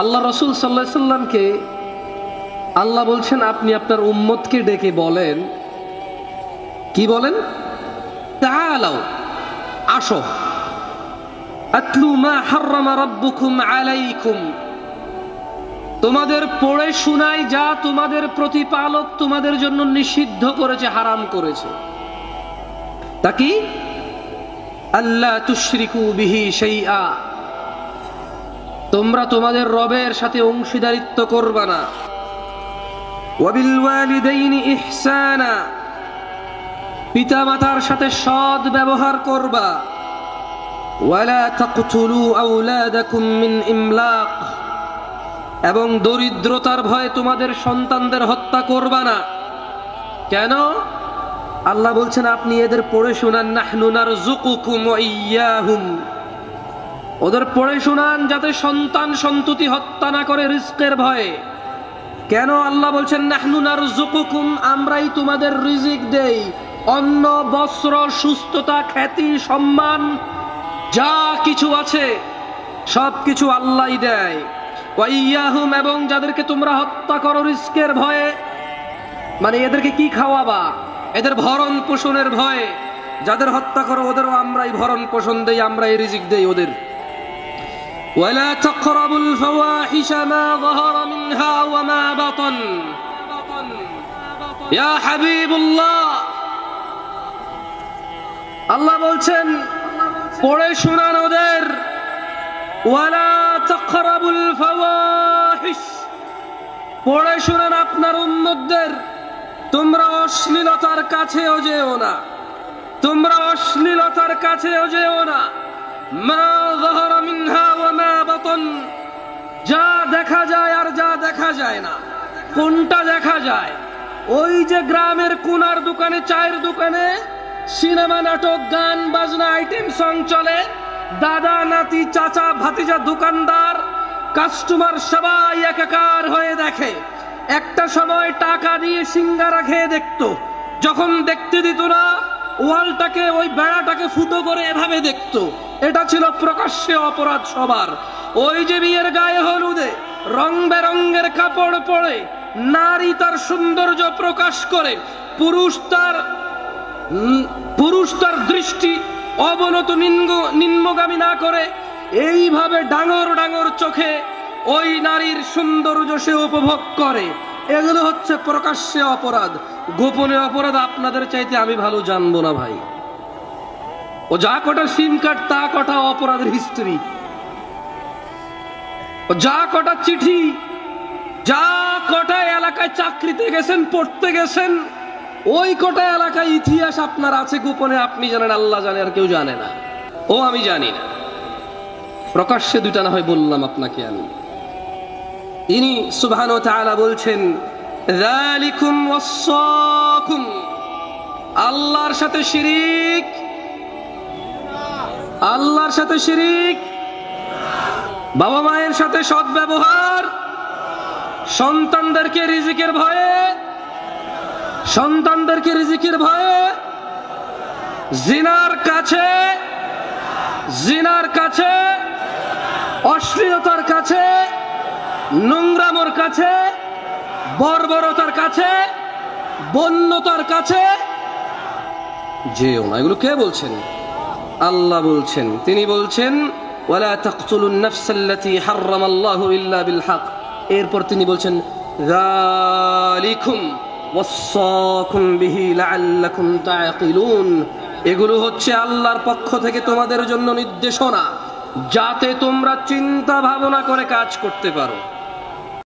আল্লাহ রাসূল সাল্লাল্লাহু আলাইহি সাল্লামকে আল্লাহ বলছেন আপনি আপনার উম্মতকে ডেকে বলেন, কি বলেন? তাআলাও, আসো, আতলু মা হাররামা রাব্বুকুম আলাইকুম, তোমাদের পড়ে শোনাই যা তোমাদের প্রতিপালক তোমাদের জন্য নিষিদ্ধ করেছে, হারাম করেছে। তা কি? আল্লা তুশরিকু বিহি শাইআ, তোমরা তোমাদের রবের সাথে অংশীদারিত্ব করবা না। ওয়াবিল ওয়ালিদাইনি ইহসানা, পিতামাতার সাথে সৎ ব্যবহার করবা। ওয়ালা তাকতুলু আওলাদাকুম মিন ইমলাক, এবং দরিদ্রতার ভয়ে তোমাদের সন্তানদের হত্যা করবা না। কেন? আল্লাহ বলছেন আপনি এদের পড়ে শোনান, নাহনু নারযুকুকুম ওয়া ইয়্যাহুম, ওদের পড়ে শোনান যাতে সন্তান সন্ততি হত্যা না করে রিজকের ভয়ে। কেন আল্লাহ বলছেন নাহনু নারযুকুকুম, আমরাই তোমাদের রিজিক দেই, অন্ন বস্ত্র সুস্থতা খ্যাতি সম্মান যা কিছু আছে সব কিছু আল্লাহই দেয়। ওয়া ইয়্যাহুম, এবং যাদেরকে তোমরা হত্যা করো রিজকের ভয়ে, মানে এদেরকে কি খাওয়াবা? এদের ভরণ পোষণের ভয়ে যাদের হত্যা করো ওদেরও আমরাই ভরণ পোষণ দেই, আমরাই রিজিক দেই ওদের। ওয়ালা তাকরাবুল ফাওয়াহিশা মা যাহারা মিনহা ওয়া মা বাতান, ইয়া হাবিবুল্লাহ, আল্লাহ বলছেন পড়ে শোনান ওদের, ওয়ালা তাকরাবুল ফাওয়াহিশ, পড়ে শোনান আপনার উম্মতদের, তোমরা অশ্লীলতার কাছেও যেও না, তোমরা অশ্লীলতার কাছেও যেও না। মা যাহারা মিনহা ওয়া মা বাতান, যা দেখা যায় আর যা দেখা যায় না। কোনটা দেখা যায়? ওই যে গ্রামের কোনার দোকানে, চায়ের দোকানে সিনেমা নাটক গান বাজনা আইটেম সং চলে, দাদা নাতি চাচা ভাতিজা দোকানদার কাস্টমার সবাই একাকার হয়ে দেখে। একটা সময় টাকা দিয়ে সিঙ্গারা খেয়ে দেখতো, যখন দেখতে দিত না ওয়ালটাকে, ওই বেড়াটাকে ফুটো করে এভাবে দেখতো। এটা ছিল প্রকাশ্যে অপরাধ সবার। ওই যে বিয়ের গায়ে হলুদে রং বেরঙ্গের কাপড় পরে নারী তার সৌন্দর্য প্রকাশ করে, পুরুষ তার দৃষ্টি অবনত নিম্নগামী না করে এইভাবে ডাঙর ডাঙর চোখে ওই নারীর সৌন্দর্য সে উপভোগ করে। এগুলো হচ্ছে প্রকাশ্যে অপরাধ। গোপনে অপরাধ আপনাদের চাইতে আমি ভালো জানবো না ভাই। ও যা কটা সিম কার্ড তা কটা অপরাধের হিস্ট্রি, ও যা কটা চিঠি, যা কটা এলাকায় চাকরিতে গেছেন পড়তে গেছেন, ওই কটা এলাকায় ইতিহাস আপনার আছে গোপনে, আপনি জানেন, আল্লাহ জানে, আর কেউ জানে না। ও আমি জানি না। প্রকাশ্যে দুইটা না হয় বললাম আপনাকে আমি। ইনি সুবহানাহু ওয়া তাআলা বলছেন যালিকুম ওয়াসাকুম, আল্লাহর সাথে শিরিক, আল্লাহর সাথে শিরিক, বাবা মায়ের সাথে সৎ ব্যবহার, সন্তানদেরকে রিজিকের ভয়ে, সন্তানদেরকে রিজিকের ভয়ে জিনার কাছে, জিনার কাছে, অশ্লীলতার কাছে, নোংরামোর কাছে, বর্বরতার কাছে, বন্যতার কাছে যেও না। এগুলো কে বলছেন? আল্লাহ বলছেন। তিনি বলছেন ওয়ালা তাকতুলুন নাফসাল্লাতী হারামাল্লাহু ইল্লা বিল হক। এরপর তিনি বলছেন যালিকুম ওয়াসাকুম বিহি লাআল্লাকুম তাআকিলুন, এগুলো হচ্ছে আল্লাহর পক্ষ থেকে তোমাদের জন্য নির্দেশনা, যাতে তোমরা চিন্তা ভাবনা করে কাজ করতে পারো।